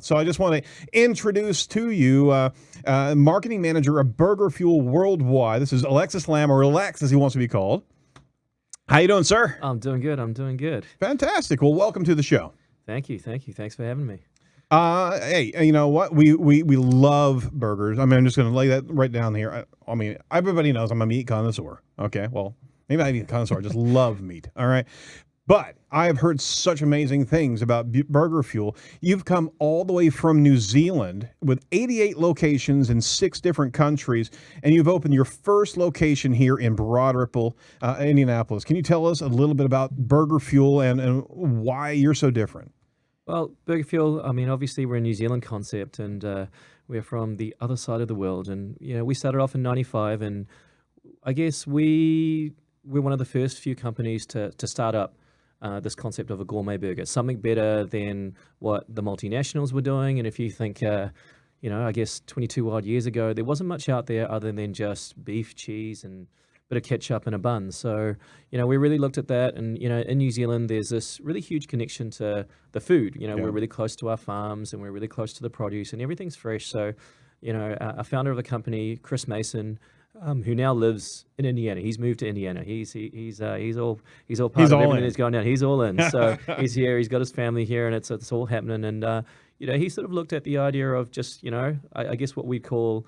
So I just want to introduce to you marketing manager of BurgerFuel Worldwide. This is Alexis Lam, or Lex as he wants to be called. How you doing, sir? I'm doing good. I'm doing good. Fantastic. Well, welcome to the show. Thank you. Thank you. Thanks for having me. Hey, you know what? We love burgers. I mean, I'm just going to lay that right down here. I mean, everybody knows I'm a meat connoisseur. Okay, well, maybe I'm not even a connoisseur. I just love meat. All right. But I have heard such amazing things about BurgerFuel. You've come all the way from New Zealand with 88 locations in 6 different countries, and you've opened your first location here in Broad Ripple, Indianapolis. Can you tell us a little bit about BurgerFuel and why you're so different? Well, BurgerFuel, I mean, obviously we're a New Zealand concept, and we're from the other side of the world. And, you know, we started off in 95, and I guess we're one of the first few companies to start up this concept of a gourmet burger, something better than what the multinationals were doing. And if you think, you know, I guess 22 odd years ago, there wasn't much out there other than just beef, cheese, and a bit of ketchup and a bun. So, you know, we really looked at that. And, you know, in New Zealand, there's this really huge connection to the food. You know, we're really close to our farms and we're really close to the produce and everything's fresh. So, you know, our founder of the company, Chris Mason, who now lives in Indiana. He's moved to Indiana. He's all part of everything that's going down. He's all in. So he's here. He's got his family here, and it's all happening. And you know, he sort of looked at the idea of just, you know, I guess what we call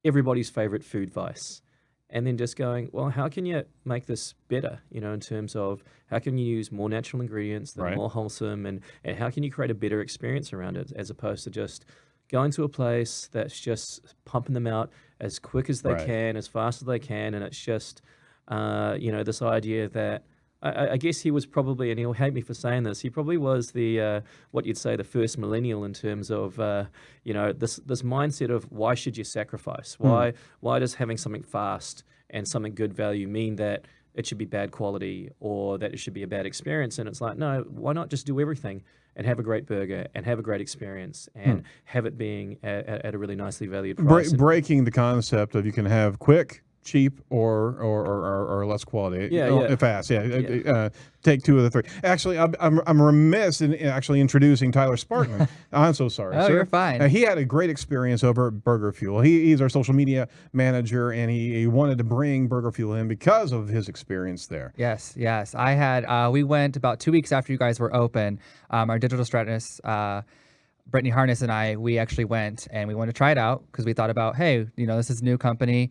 everybody's favorite food vice, and then just going, well, how can you make this better? You know, in terms of how can you use more natural ingredients that are more wholesome, and how can you create a better experience around it, as opposed to just going to a place that's just pumping them out as quick as they can, as fast as they can. And it's just, you know, this idea that I guess he was probably, and he'll hate me for saying this, he probably was the, what you'd say, the first millennial in terms of, you know, this mindset of why should you sacrifice? Why does having something fast and something good value mean that it should be bad quality or that it should be a bad experience? And it's like, no, why not just do everything and have a great burger and have a great experience and have it being at a really nicely valued price. Breaking the concept of you can have quick, cheap, or less quality. Fast. Take 2 of the 3. Actually, I'm remiss in actually introducing Tyler Spartan. I'm so sorry. Oh, sir. You're fine. He had a great experience over at BurgerFuel. He's our social media manager, and he wanted to bring BurgerFuel in because of his experience there. Yes. I had. We went about 2 weeks after you guys were open. Our digital strategist, Brittany Harness, and we actually went and we wanted to try it out because we thought about, hey, you know, this is a new company.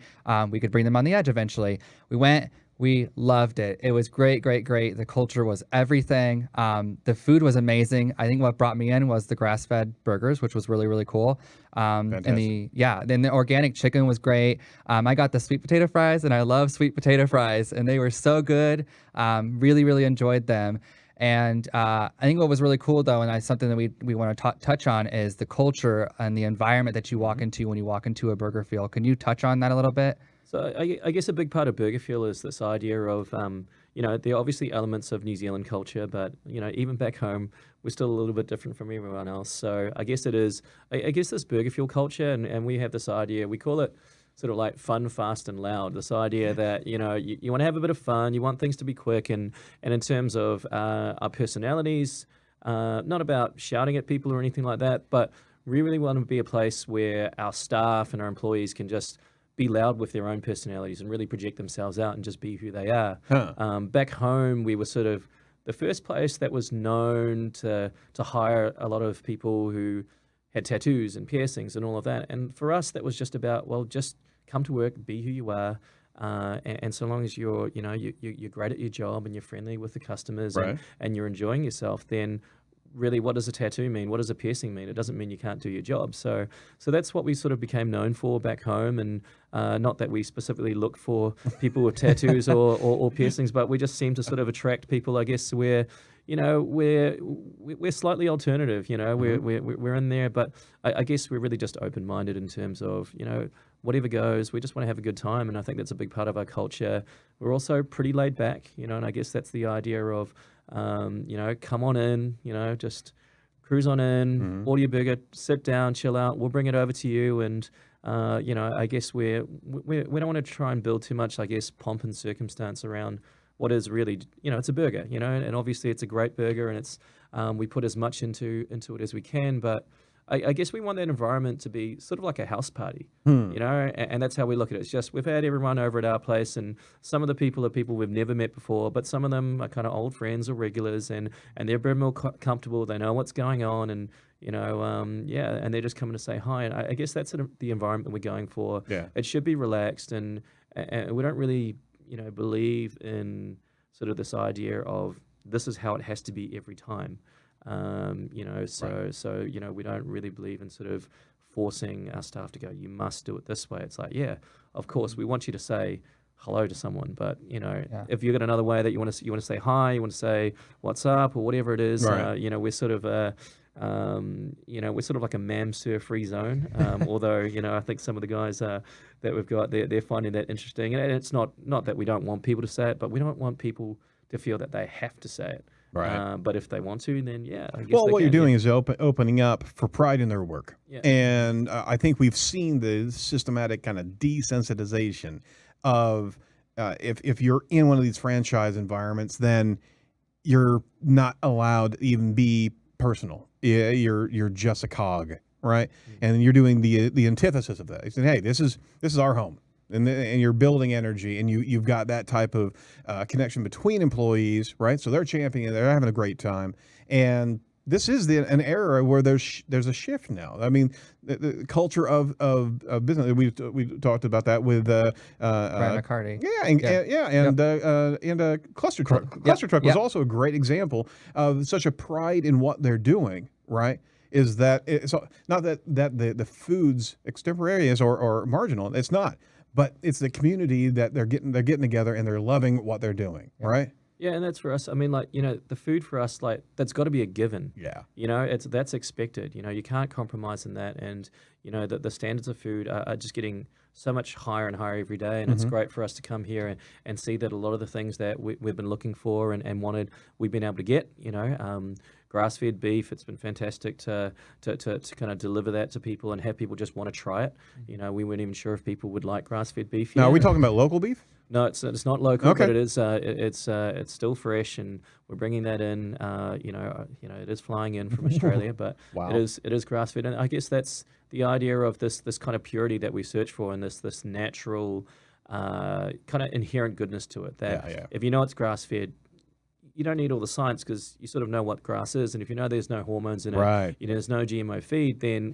We could bring them on the edge eventually. We went. We loved it. It was great. The culture was everything. The food was amazing. I think what brought me in was the grass-fed burgers, which was really, really cool. And then the organic chicken was great. I got the sweet potato fries, and I love sweet potato fries, and they were so good. Really enjoyed them. And I think what was really cool, though, and something that we want to touch on is the culture and the environment that you walk into when you walk into a BurgerFuel. Can you touch on that a little bit? So I guess a big part of BurgerFuel is this idea of, you know, there are obviously elements of New Zealand culture, but, you know, even back home, we're still a little bit different from everyone else. So I guess it is, I guess this BurgerFuel culture, and we have this idea, we call it sort of like fun, fast, and loud. This idea that, you know, you want to have a bit of fun, you want things to be quick, and in terms of our personalities, not about shouting at people or anything like that, but we really want to be a place where our staff and our employees can just be loud with their own personalities and really project themselves out and just be who they are. Back home, we were sort of the first place that was known to hire a lot of people who had tattoos and piercings and all of that. And for us, that was just about, well, just come to work, be who you are. And so long as you're, you know, you're great at your job and you're friendly with the customers and you're enjoying yourself, then really, what does a tattoo mean? What does a piercing mean? It doesn't mean you can't do your job. So that's what we sort of became known for back home. And not that we specifically look for people with tattoos or piercings, but we just seem to sort of attract people, I guess, where, you know, we're slightly alternative. You know, we're in there, but I guess we're really just open-minded in terms of, you know, whatever goes. We just want to have a good time, and I think that's a big part of our culture. We're also pretty laid back, you know, and I guess that's the idea of, you know, come on in, you know, just cruise on in, order your burger, sit down, chill out. We'll bring it over to you, and you know, I guess we don't want to try and build too much, I guess, pomp and circumstance around what is really, it's a burger, and obviously it's a great burger, and it's we put as much into it as we can, but I guess we want that environment to be sort of like a house party, and that's how we look at it. It's just we've had everyone over at our place, and some of the people are people we've never met before, but some of them are kind of old friends or regulars, and they're very more comfortable. They know what's going on, and and they're just coming to say hi. And I guess that's the environment we're going for. Yeah. It should be relaxed, and we don't really believe in sort of this idea of this is how it has to be every time. So we don't really believe in sort of forcing our staff to go, you must do it this way. It's like, yeah, of course, we want you to say hello to someone, but if you've got another way that you want to say hi, you want to say what's up or whatever it is, right. we're sort of we're sort of like a mam-sir free zone. Although I think some of the guys that we've got, they're finding that interesting, and it's not that we don't want people to say it, but we don't want people to feel that they have to say it. Right. But if they want to, then I guess well, they what can, you're doing is opening up for pride in their work. Yeah. And I think we've seen the systematic kind of desensitization of if you're in one of these franchise environments, then you're not allowed to even be personal. You're just a cog, right? Mm-hmm. And you're doing the antithesis of that. You're saying, hey, this is our home. And you're building energy, and you've got that type of connection between employees, right? So they're championing, they're having a great time, and this is an era where there's a shift now. I mean, the culture of business. We talked about that with Brian McCarty. And Cluster Truck. Cluster Truck was also a great example of such a pride in what they're doing, right? Is that it's not that the foods extemporaneous or marginal. It's not. But it's the community that they're getting together, and they're loving what they're doing, right? Yeah, and that's for us. I mean, the food for us, that's got to be a given. Yeah. That's expected. You can't compromise in that, and the standards of food are just getting so much higher and higher every day, and it's great for us to come here and see that a lot of the things that we've been looking for and wanted, we've been able to get. Grass-fed beef, it's been fantastic to kind of deliver that to people and have people just want to try it. We weren't even sure if people would like grass-fed beef yet. Now, are we talking about local beef? No, it's not local, okay. But it is it's still fresh, and we're bringing that in. It is flying in from Australia, but wow. it is grass-fed, and I guess that's the idea of this kind of purity that we search for, and this natural kind of inherent goodness to it. That if it's grass-fed, you don't need all the science, because you sort of know what grass is, and if there's no hormones in it, right. There's no GMO feed, then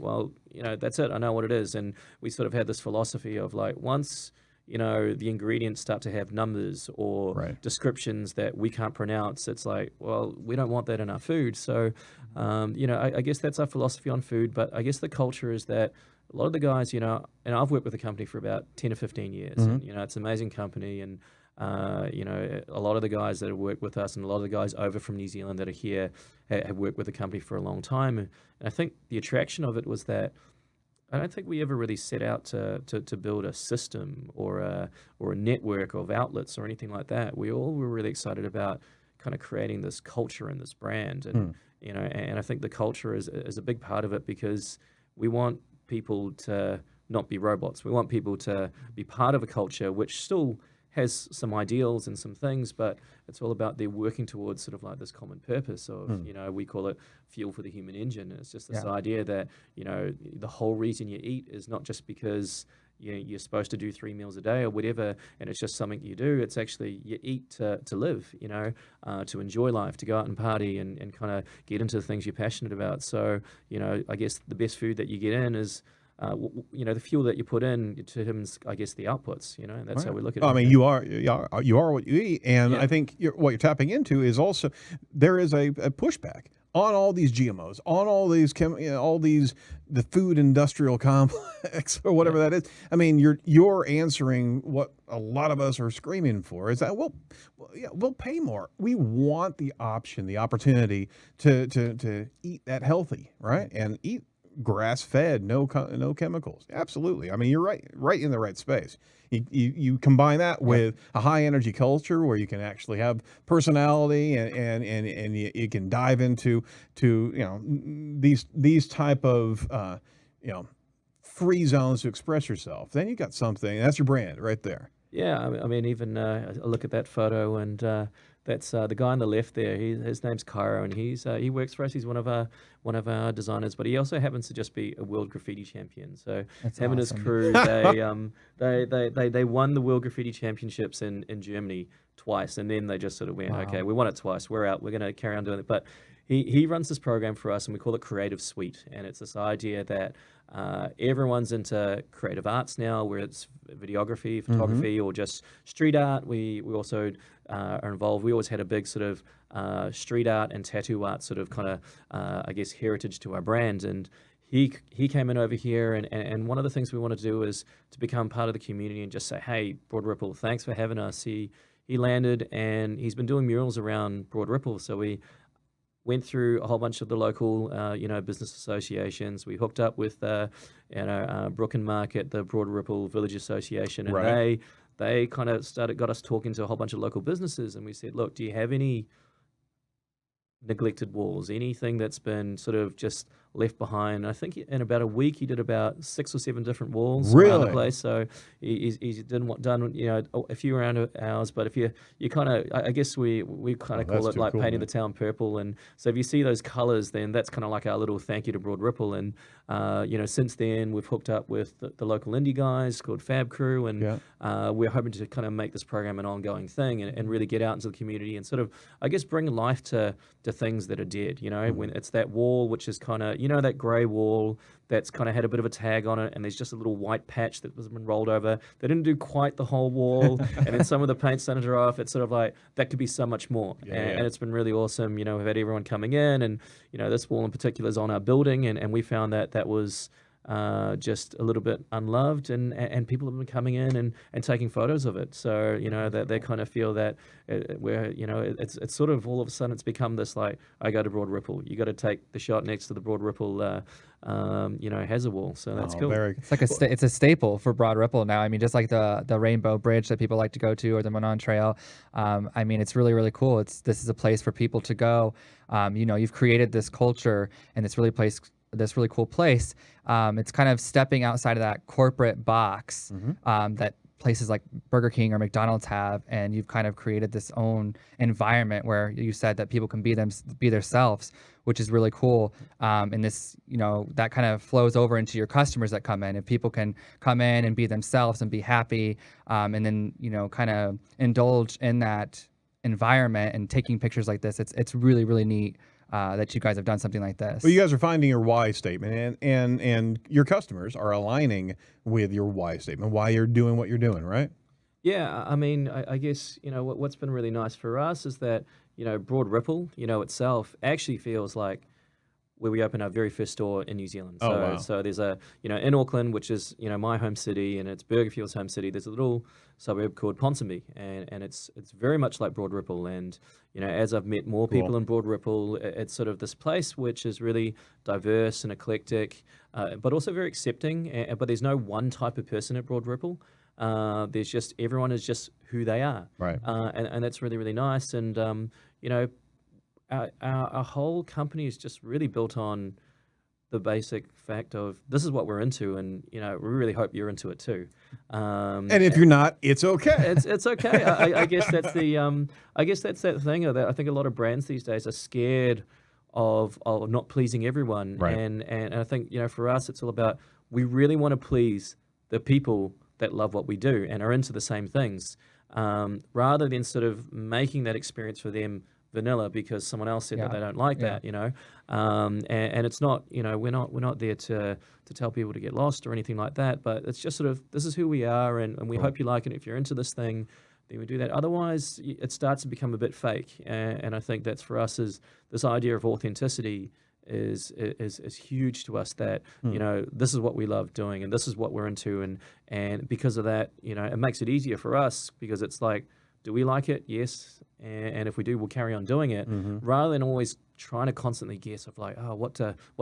that's it. I know what it is, and we sort of had this philosophy of once the ingredients start to have numbers or descriptions that we can't pronounce, it's we don't want that in our food. So, I guess that's our philosophy on food. But I guess the culture is that a lot of the guys, and I've worked with the company for about 10 or 15 years, and it's an amazing company, and a lot of the guys that have worked with us and a lot of the guys over from New Zealand that are here have worked with the company for a long time. And I think the attraction of it was that I don't think we ever really set out to build a system or a network of outlets or anything like that. We all were really excited about kind of creating this culture and this brand. And, and I think the culture is a big part of it, because we want people to not be robots. We want people to be part of a culture which still has some ideals and some things, but it's all about they're working towards sort of this common purpose of, we call it fuel for the human engine. It's just this idea that, the whole reason you eat is not just because you're supposed to do 3 meals a day or whatever, and it's just something you do. It's actually you eat to live, to enjoy life, to go out and party and kind of get into the things you're passionate about. So, I guess the best food that you get in is the fuel that you put in to him is, I guess, the outputs. And that's how we look at it. I mean, you are what you eat, and I think what you're tapping into is also there is a pushback on all these GMOs, on all these the food industrial complex or whatever that is. I mean, you're answering what a lot of us are screaming for, is that we'll pay more. We want the option, the opportunity to eat that healthy, right, and eat grass-fed, no chemicals. Absolutely. I mean, you're right in the right space. You combine that with a high-energy culture where you can actually have personality and you can dive into these type of free zones to express yourself. Then you got something. That's your brand right there. Yeah, I mean, even I look at that photo, and that's the guy on the left there. His name's Cairo, and he works for us. He's one of our designers, but he also happens to just be a world graffiti champion. So That's him and his awesome. crew, they won the world graffiti championships in Germany twice, and then they just sort of went, Wow. okay, we won it twice. We're out. We're going to carry on doing it. But he runs this program for us, and we call it Creative Suite, and it's this idea that everyone's into creative arts now, where it's videography, photography, or just street art. We also are involved. We always had a big sort of street art and tattoo art sort of kind of, I guess, heritage to our brand. And he came in over here, and one of the things we want to do is to become part of the community and just say, hey, Broad Ripple, thanks for having us. He landed, and he's been doing murals around Broad Ripple. So we went through a whole bunch of the local, business associations. We hooked up with, Brook and Market, the Broad Ripple Village Association, and Right. they kind of got us talking to a whole bunch of local businesses, and we said, look, do you have any neglected walls, anything that's been sort of just left behind? I think in about a week he did about 6 or 7 different walls around the Really? place. So he's done a few around ours, but if you kind of, I guess we kind of Oh, that's call it too like cool, painting man. the town purple. And so if you see those colors, then that's kind of like our little thank you to Broad Ripple. And since then we've hooked up with the local Indy guys called Fab Crew, and we're hoping to kind of make this program an ongoing thing, and really get out into the community and sort of, I guess, bring life to things that are dead. When it's that wall, which is kind of, that grey wall that's kind of had a bit of a tag on it, and there's just a little white patch that was been rolled over. They didn't do quite the whole wall, and then some of the paint started to dry off. It's sort of like, that could be so much more. And it's been really awesome. We've had everyone coming in, and, this wall in particular is on our building, and we found that was just a little bit unloved, and people have been coming in and taking photos of it. So that they kind of feel that it's sort of all of a sudden it's become this like, I go to Broad Ripple, you got to take the shot next to the Broad Ripple hazard wall. So that's cool. Very, It's like it's a staple for Broad Ripple now. I mean, just like the Rainbow Bridge that people like to go to, or the Monon Trail. I mean, it's really, really cool. This is a place for people to go. You've created this culture and this really cool place. It's kind of stepping outside of that corporate box that places like Burger King or McDonald's have, and you've kind of created this own environment where you said that people can be themselves, which is really cool. And this, that kind of flows over into your customers that come in. If people can come in and be themselves and be happy, and then kind of indulge in that environment and taking pictures like this, it's really, really neat. That you guys have done something like this. well, you guys are finding your why statement, and your customers are aligning with your why statement, why you're doing what you're doing, right? Yeah, I mean, I guess, what's been really nice for us is that, Broad Ripple, itself actually feels like where we opened our very first store in New Zealand. Oh, So, wow. so there's in Auckland, which is, my home city, and it's BurgerFuel's home city, there's a little suburb called Ponsonby, and it's very much like Broad Ripple. And, as I've met more people in Broad Ripple, it's sort of this place which is really diverse and eclectic, but also very accepting. But there's no one type of person at Broad Ripple. There's just, everyone is just who they are. Right. And that's really, really nice. And, our whole company is just really built on the basic fact of this is what we're into, and we really hope you're into it too. And if you're not, it's okay. It's okay. I guess that's that thing that I think a lot of brands these days are scared of not pleasing everyone. Right. And I think for us it's all about, we really want to please the people that love what we do and are into the same things, rather than sort of making that experience for them vanilla because someone else said that they don't like that, and it's not, we're not there to tell people to get lost or anything like that, but it's just sort of, this is who we are, and we hope you like it. If you're into this thing, then we do that. Otherwise, it starts to become a bit fake, and I think that's for us, is this idea of authenticity is huge to us, that this is what we love doing and this is what we're into, and because of that, it makes it easier for us, because it's like, do we like it? Yes. And if we do, we'll carry on doing it, rather than always trying to constantly guess of like, oh, what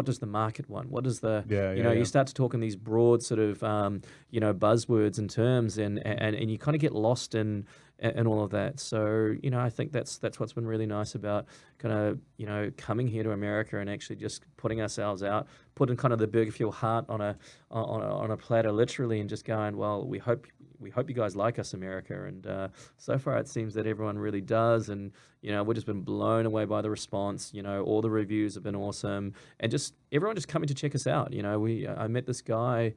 does the market want? What does the, you start to talk in these broad sort of, buzzwords and terms, and you kind of get lost in and all of that. So, I think that's what's been really nice about kind of, coming here to America and actually just putting ourselves out, putting kind of the BurgerFuel heart on a platter, literally, and just going, well, we hope you guys like us, America. And so far it seems that everyone really does. And, we've just been blown away by the response. All the reviews have been awesome. And just everyone just coming to check us out. I met this guy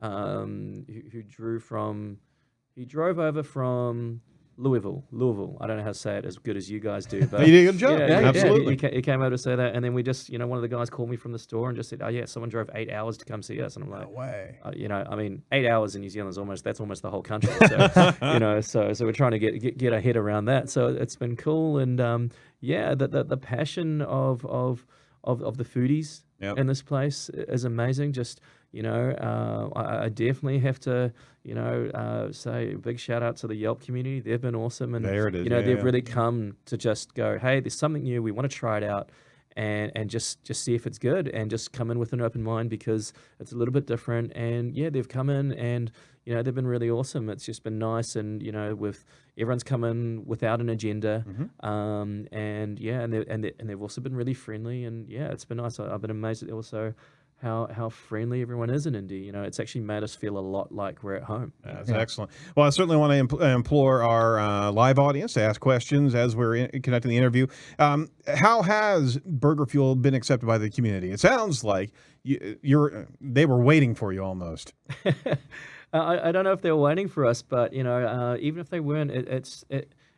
who drove over from Louisville. I don't know how to say it as good as you guys do, but You did a good job. yeah, Absolutely. He came over to say that, and then we just, one of the guys called me from the store and just said, "Oh yeah, someone drove 8 hours to come see us," and I'm like, No way. I mean, 8 hours in New Zealand is that's almost the whole country. So, so we're trying to get our head around that. So it's been cool, and the passion of the foodies in this place is amazing. Just I definitely have to say a big shout out to the Yelp community. They've been awesome, and There it is. they've really come to just go, hey, there's something new. We want to try it out. And just see if it's good, and just come in with an open mind, because it's a little bit different. And they've come in, and they've been really awesome. It's just been nice, and with everyone's come in without an agenda, and they've also been really friendly, and it's been nice. I've been amazed at also how friendly everyone is in Indy. It's actually made us feel a lot like we're at home. That's excellent. Well, I certainly want to implore our live audience to ask questions as we're conducting the interview. How has BurgerFuel been accepted by the community? It sounds like they were waiting for you almost. I don't know if they were waiting for us, but even if they weren't,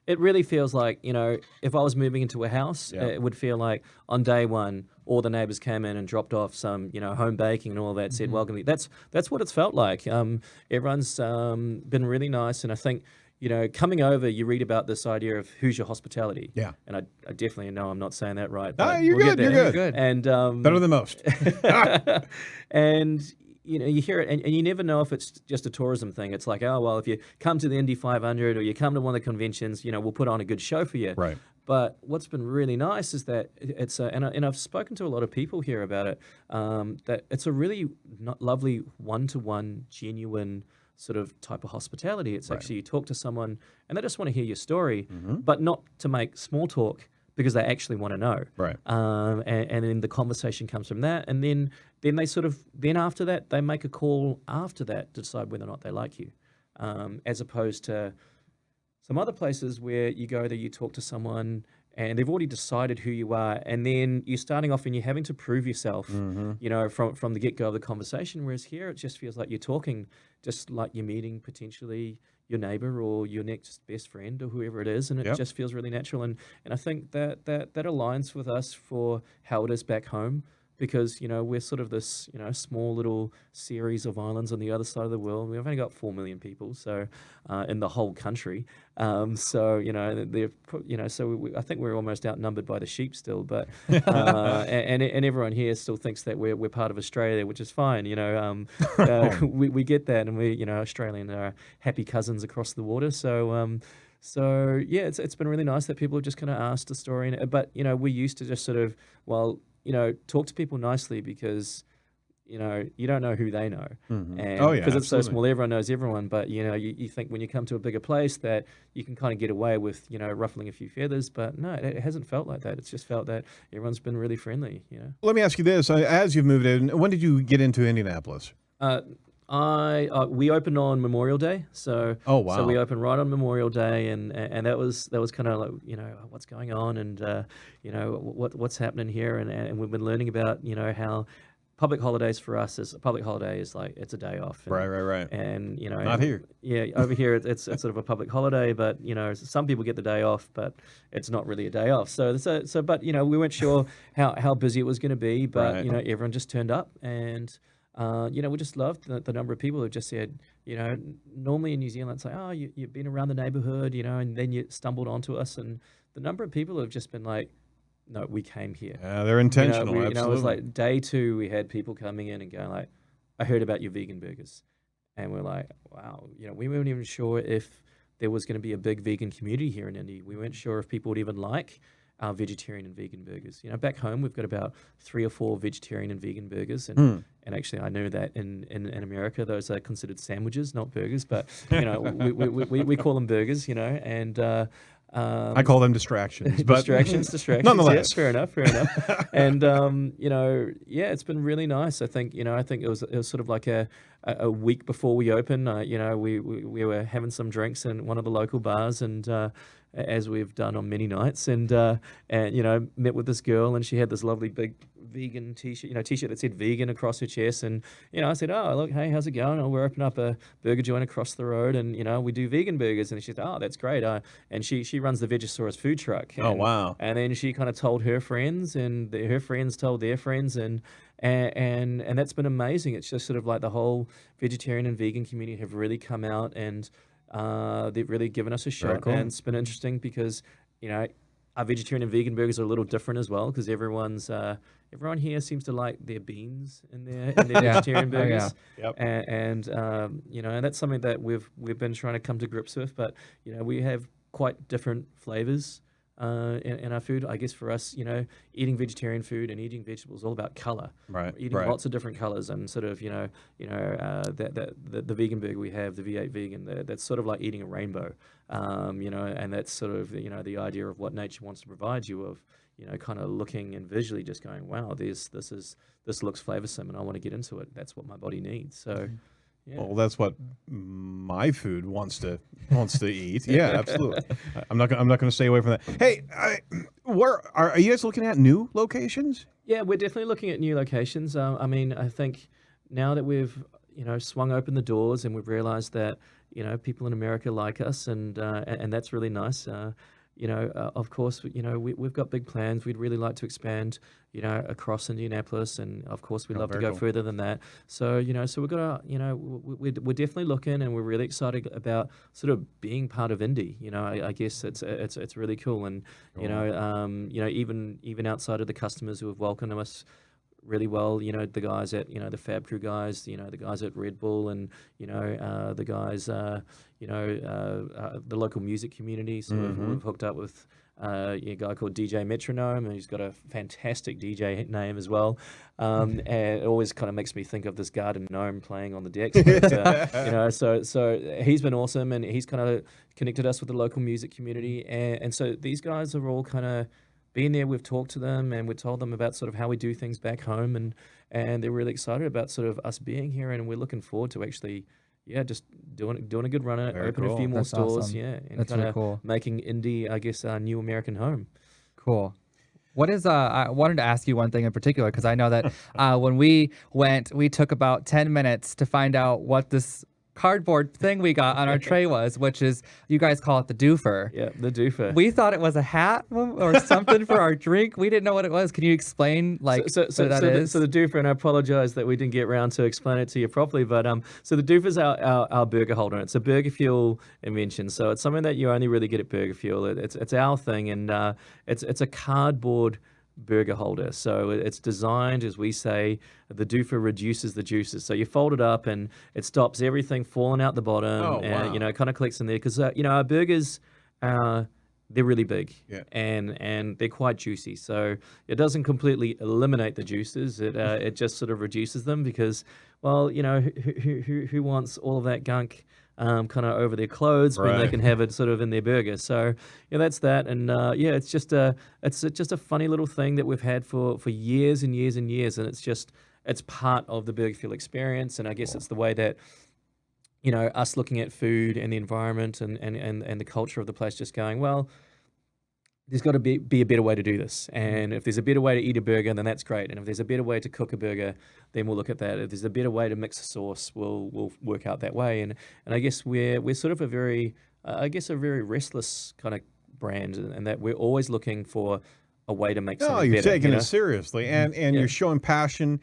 it really feels like, if I was moving into a house, it would feel like on day one, all the neighbors came in and dropped off some, home baking and all that, said, welcome. That's what it's felt like. Everyone's been really nice. And I think, coming over, you read about this idea of Hoosier hospitality. Yeah. And I definitely know I'm not saying that right. No, you're good. You're good. And better than most. And you hear it, and you never know if it's just a tourism thing. It's like, oh, well, if you come to the Indy 500 or you come to one of the conventions, we'll put on a good show for you. Right. But what's been really nice is that it's and I've spoken to a lot of people here about it, that it's a really lovely one-to-one, genuine sort of type of hospitality. It's actually, you talk to someone and they just want to hear your story, but not to make small talk, because they actually want to know. Right. And then the conversation comes from that. And then they then after that, they make a call after that to decide whether or not they like you. As opposed to some other places where you go there, you talk to someone and they've already decided who you are. And then you're starting off and you're having to prove yourself, from the get-go of the conversation. Whereas here, it just feels like you're talking just like you're meeting potentially your neighbor or your next best friend or whoever it is, and it just feels really natural. And I think that aligns with us for how it is back home, because we're sort of this small little series of islands on the other side of the world. We've only got 4 million people, so in the whole country. So I think we're almost outnumbered by the sheep still, but and everyone here still thinks that we're part of Australia, which is fine. We get that, and we Australian are happy cousins across the water. So. It's been really nice that people have just kind of asked the story, but we used to just sort of talk to people nicely, because you don't know who they know, and because it's so small, everyone knows everyone. But you think when you come to a bigger place that you can kind of get away with ruffling a few feathers, but no, it hasn't felt like that. It's just felt that everyone's been really friendly. Let me ask you this: as you've moved in, when did you get into Indianapolis? We opened on Memorial Day, so so we opened right on Memorial Day, and that was kind of like what's going on, and what's happening here, and we've been learning about how public holidays for us is a public holiday is like it's a day off, and, right, and not here, over here it's sort of a public holiday, but some people get the day off, but it's not really a day off. So but we weren't sure how busy it was going to be, but everyone just turned up, and. We just loved the number of people who just said, normally in New Zealand, it's like, oh, you've been around the neighborhood, and then you stumbled onto us. And the number of people who have just been like, no, we came here. Yeah, they're intentional. It was like day 2, we had people coming in and going like, I heard about your vegan burgers. And we're like, wow, we weren't even sure if there was going to be a big vegan community here in Indy. We weren't sure if people would even like our vegetarian and vegan burgers. Back home we've got about 3 or 4 vegetarian and vegan burgers, and And actually, I knew that in America, those are considered sandwiches, not burgers. But we call them burgers, and I call them distractions, but distractions. nonetheless. Yeah, fair enough. And yeah, it's been really nice. I think it was sort of like a week before we opened. We were having some drinks in one of the local bars, and as we've done on many nights, and met with this girl, and she had this lovely big vegan t-shirt, t-shirt that said vegan across her chest, and I said, oh look, hey, how's it going? Oh, we're opening up a burger joint across the road, and we do vegan burgers. And she said, oh, that's great. And she runs the Vegasaurus food truck. Oh, wow. And then she kind of told her friends, and her friends told their friends, and that's been amazing. It's just sort of like the whole vegetarian and vegan community have really come out, and they've really given us a shot. cool. And it's been interesting because our vegetarian and vegan burgers are a little different as well, because everyone here seems to like their beans in their vegetarian burgers. Yep. And that's something that we've been trying to come to grips with. But we have quite different flavors in our food. I guess for us, eating vegetarian food and eating vegetables is all about color. Right. We're eating lots of different colors, and sort of the vegan burger we have, the V8 vegan, that's sort of like eating a rainbow. And that's sort of the idea of what nature wants to provide you of, kind of looking and visually just going, wow, this looks flavorsome, and I want to get into it. That's what my body needs. So. Yeah. Well, that's what my food wants to eat. Yeah, absolutely. I'm not going to stay away from that. Hey, where are you guys looking at new locations? Yeah, we're definitely looking at new locations. I think now that we've swung open the doors, and we've realized that people in America like us, and that's really nice. Of course, we've got big plans. We'd really like to expand, across Indianapolis, and of course, we'd love to go further than that. So, so we've got we're definitely looking, and we're really excited about sort of being part of Indy. I guess it's really cool, and even outside of the customers who have welcomed us really well, the guys at the Fab Crew guys, the guys at Red Bull, and the guys the local music community. So we've hooked up with a guy called DJ Metronome, and he's got a fantastic DJ name as well. And it always kind of makes me think of this garden gnome playing on the decks. But, so he's been awesome, and he's kind of connected us with the local music community. And so these guys are all kind of been there. We've talked to them, and we've told them about sort of how we do things back home, and they're really excited about sort of us being here, and we're looking forward to actually, just doing a good run at it, open a few more stores, awesome. and kind of making Indy, I guess, our new American home. Cool. What is I wanted to ask you one thing in particular, because I know that when we went, we took about 10 minutes to find out what this cardboard thing we got on our tray was, which is, you guys call it the doofer. Yeah, the doofer. We thought it was a hat or something for our drink. We didn't know what it was. Can you explain what that is? So the doofer, and I apologize that we didn't get around to explain it to you properly, but so the doofer is our burger holder. It's a BurgerFuel invention, so it's something that you only really get at BurgerFuel. It's our thing, and it's a cardboard burger holder. So it's designed, as we say, the doofer reduces the juices. So you fold it up, and it stops everything falling out the bottom, and it kind of collects in there, because our burgers, they're really big, and they're quite juicy. So it doesn't completely eliminate the juices. It just sort of reduces them, because, well, who wants all of that gunk kind of over their clothes when they can have it sort of in their burger. So that's that, and it's just a funny little thing that we've had for years and years and years, and it's part of the BurgerFuel experience, and I guess it's the way that us looking at food and the environment and the culture of the place, just going, well, there's got to be a better way to do this. And if there's a better way to eat a burger, then that's great. And if there's a better way to cook a burger, then we'll look at that. If there's a better way to mix a sauce, we'll work out that way. And I guess we're sort of a very restless kind of brand, and that we're always looking for a way to make something better. You're taking it seriously, and you're showing passion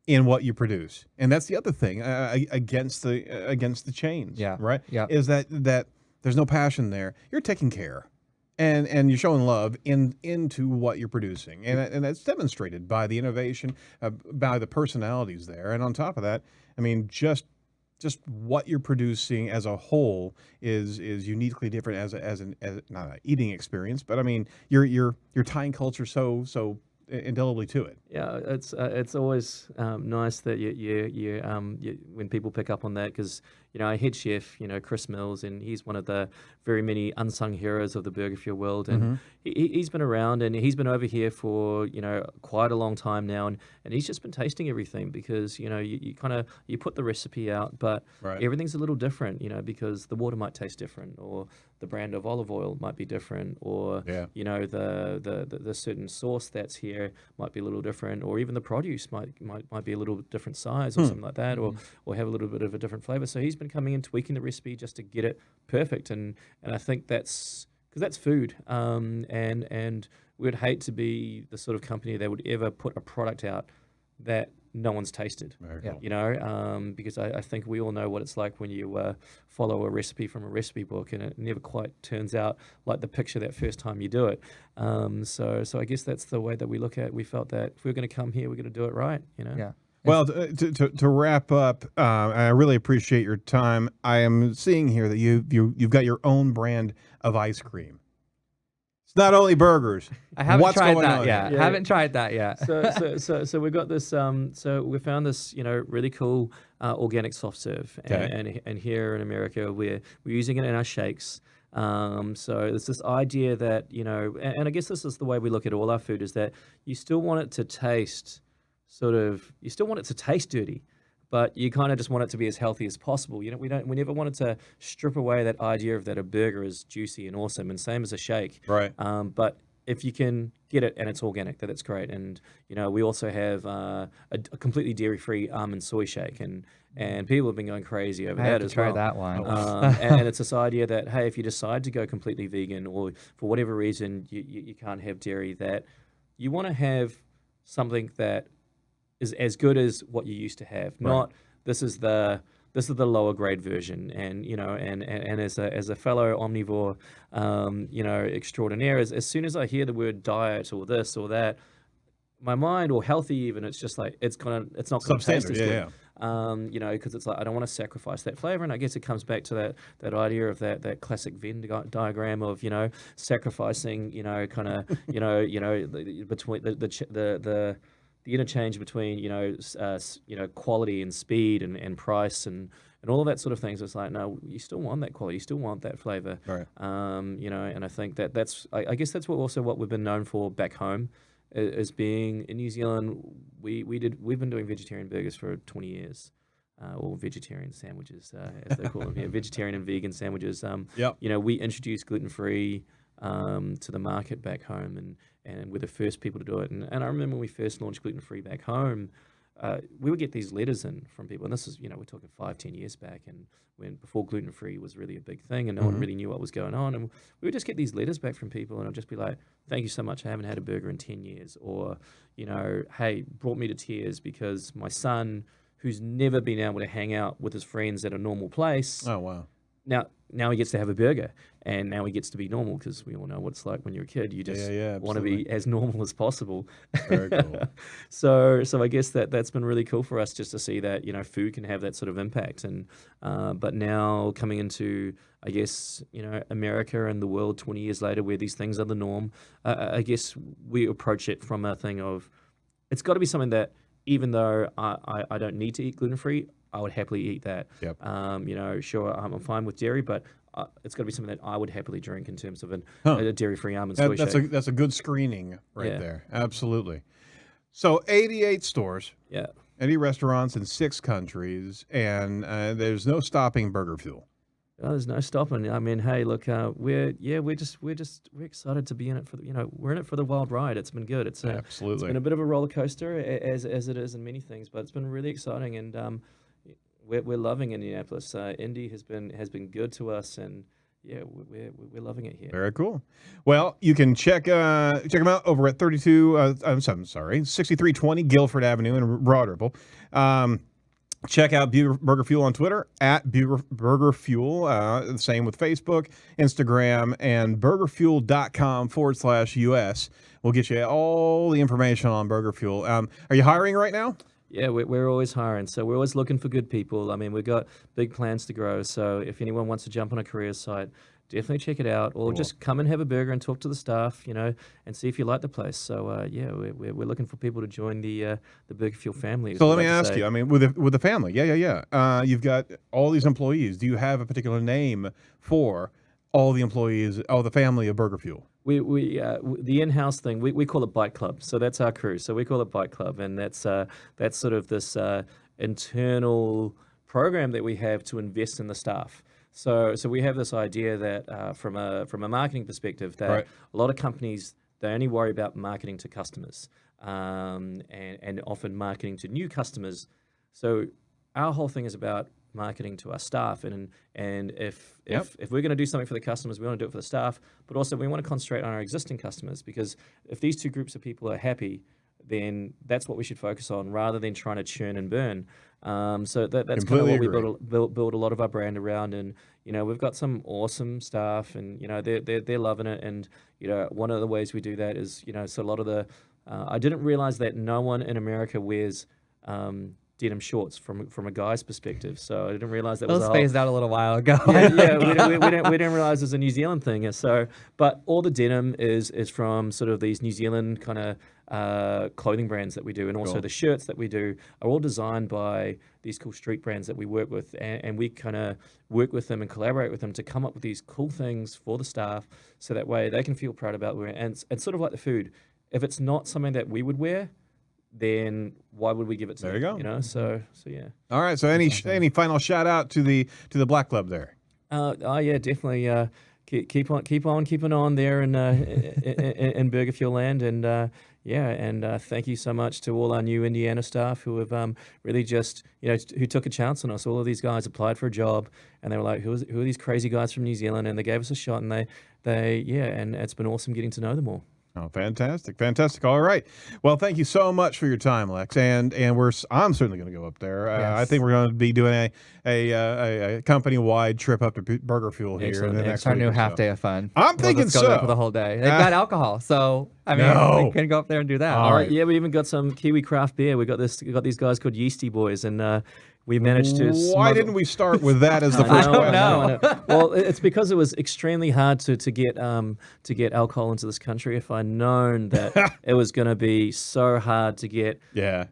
in what you produce. And that's the other thing against the chains, right? Yeah. Is that there's no passion there. You're taking care. And you're showing love into what you're producing, and that's demonstrated by the innovation, by the personalities there, and on top of that, I mean, just what you're producing as a whole is uniquely different as not an eating experience, but I mean, your Thai culture so indelibly to it. Yeah, it's always nice that when people pick up on that, because our head chef, Chris Mills, and he's one of the very many unsung heroes of the BurgerFuel world, and he's been around and he's been over here for quite a long time now, and he's just been tasting everything because you kind of you put the recipe out, but everything's a little different, because the water might taste different, or the brand of olive oil might be different, or the certain sauce that's here might be a little different, or even the produce might be a little different size or something like that, or have a little bit of a different flavor. So he's been coming in tweaking the recipe just to get it perfect, and I think that's because that's food, and we'd hate to be the sort of company that would ever put a product out that no one's tasted. Because I think we all know what it's like when you follow a recipe from a recipe book and it never quite turns out like the picture that first time you do it. So I guess that's the way that we look at it. We felt that if we're going to come here, we're going to do it right. Yeah. Well, to wrap up, I really appreciate your time. I am seeing here that you've got your own brand of ice cream. It's not only burgers. I haven't What's tried going that on yet. here? Haven't tried that yet. So we've got this. So we found this, really cool organic soft serve, and here in America we're using it in our shakes. So there's this idea that and I guess this is the way we look at all our food, is that you still want it to taste dirty, but you kind of just want it to be as healthy as possible. We never wanted to strip away that idea of that a burger is juicy and awesome, and same as a shake. Right. But if you can get it and it's organic, that's great. And we also have a completely dairy-free almond soy shake, and people have been going crazy over that as well. I have to try that one. And it's this idea that, hey, if you decide to go completely vegan, or for whatever reason you can't have dairy, that you want to have something that is as good as what you used to have. Not this is the lower grade version. And and as a fellow omnivore, extraordinaire, as soon as I hear the word diet or this or that, my mind, or healthy even, it's just like it's not going to taste as good. Because it's like I don't want to sacrifice that flavor, and I guess it comes back to that idea of that classic Venn diagram of sacrificing between the interchange between quality and speed and price and all of that sort of things. It's like, no, you still want that quality, you still want that flavor, right? And I think that's I guess that's what we've been known for back home, as being in New Zealand. We've been doing vegetarian burgers for 20 years. Or vegetarian sandwiches, as they call them here, vegetarian and vegan sandwiches. We introduced gluten-free to the market back home, and we're the first people to do it. And I remember when we first launched gluten-free back home, we would get these letters in from people, and this is, we're talking 5-10 years back, and before gluten-free was really a big thing, and no one really knew what was going on, and we would just get these letters back from people, and I'd just be like, thank you so much, I haven't had a burger in 10 years, or, hey, brought me to tears because my son, who's never been able to hang out with his friends at a normal place. Oh, wow. Now he gets to have a burger, and now he gets to be normal, because we all know what it's like when you're a kid. You just want to be as normal as possible. Very cool. So I guess that's been really cool for us, just to see that food can have that sort of impact. And but now coming into, I guess, America and the world 20 years later, where these things are the norm, I guess we approach it from a thing of, it's got to be something that, even though I don't need to eat gluten-free, I would happily eat that. Yep. Sure, I'm fine with dairy, but it's got to be something that I would happily drink in terms of a dairy-free almond soy shake. That's a good screening right there. Absolutely. So 88 stores. Yeah. 80 restaurants in 6 countries, and there's no stopping BurgerFuel. Oh, there's no stopping. I mean, hey, look, we're excited to be in it for we're in it for the wild ride. It's been good. Absolutely. It's been a bit of a roller coaster, as it is in many things, but it's been really exciting, and we're loving Indianapolis. Indy has been good to us, and we're loving it here. Very cool. Well, you can check them out over at 6320 Guilford Avenue in Broad Ripple. Check out BurgerFuel on Twitter, at BurgerFuel. Same with Facebook, Instagram, and BurgerFuel.com/US. We'll get you all the information on BurgerFuel. Are you hiring right now? Yeah, we're always hiring. So we're always looking for good people. I mean, we've got big plans to grow. So if anyone wants to jump on a career site, definitely check it out, or just come and have a burger and talk to the staff, and see if you like the place. So we're looking for people to join the BurgerFuel family. So let me ask you. I mean, with the family, you've got all these employees. Do you have a particular name for all the employees, all the family of BurgerFuel? The in-house thing, we call it Bite Club. So that's our crew. So we call it Bite Club, and that's sort of this internal program that we have to invest in the staff. So we have this idea that from a marketing perspective, that a lot of companies, they only worry about marketing to customers, and often marketing to new customers. So our whole thing is about marketing to our staff, and if we're going to do something for the customers, we want to do it for the staff, but also we want to concentrate on our existing customers, because if these two groups of people are happy, then that's what we should focus on, rather than trying to churn and burn. So that's kind of what we build a lot of our brand around. And we've got some awesome staff, and they're loving it. And one of the ways we do that is so a lot of the I didn't realize that no one in America wears denim shorts from a guy's perspective. So I didn't realize that was phased out a little while ago. we didn't realize it was a New Zealand thing. So, but all the denim is from sort of these New Zealand kind of clothing brands that we do, and also the shirts that we do are all designed by these cool street brands that we work with, and we kind of work with them and collaborate with them to come up with these cool things for the staff, so that way they can feel proud about wearing it. And sort of like the food, if it's not something that we would wear, then why would we give it to them? There you go. So yeah. All right. So any final shout out to the Black Club there? Yeah, definitely. Keep on keeping on there in BurgerFuel land, and thank you so much to all our new Indiana staff who have really just who took a chance on us. All of these guys applied for a job, and they were like, who are these crazy guys from New Zealand? And they gave us a shot, and and it's been awesome getting to know them all. Oh, fantastic. All right. Well, thank you so much for your time, Lex. And I'm certainly going to go up there. Yes. I think we're going to be doing a company-wide trip up to BurgerFuel here in the next It's our week new or half so. day of fun. I'm thinking just go there so. for the whole day. They've got alcohol, so I mean, No. we can go up there and do that. All right. Yeah, we even got some Kiwi craft beer. We got these guys called Yeasty Boys, and we managed to. Why didn't we start with that as the I first know, question? I know. Well, it's because it was extremely hard to get alcohol into this country. If I'd known that it was going to be so hard to get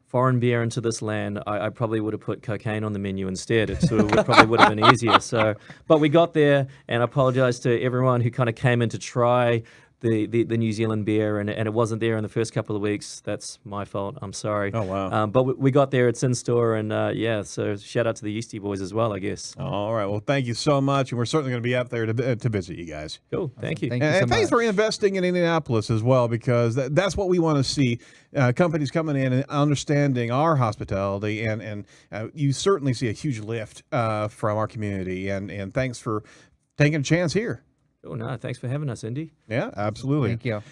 foreign beer into this land, I probably would have put cocaine on the menu instead. It sort of probably would have been easier. So, but we got there, and I apologize to everyone who kind of came in to try the New Zealand beer, and it wasn't there in the first couple of weeks. That's my fault. I'm sorry. Oh, wow. But we got there. It's in store, and so shout out to the Yeasty Boys as well, I guess. All right. Well, thank you so much, and we're certainly going to be up there to visit you guys. Cool. Thank you. Thank you And so thanks much. for investing in Indianapolis as well, because that's what we want to see, companies coming in and understanding our hospitality, and you certainly see a huge lift from our community, and thanks for taking a chance here. Oh, no, thanks for having us, Indy. Yeah, absolutely. Thank you.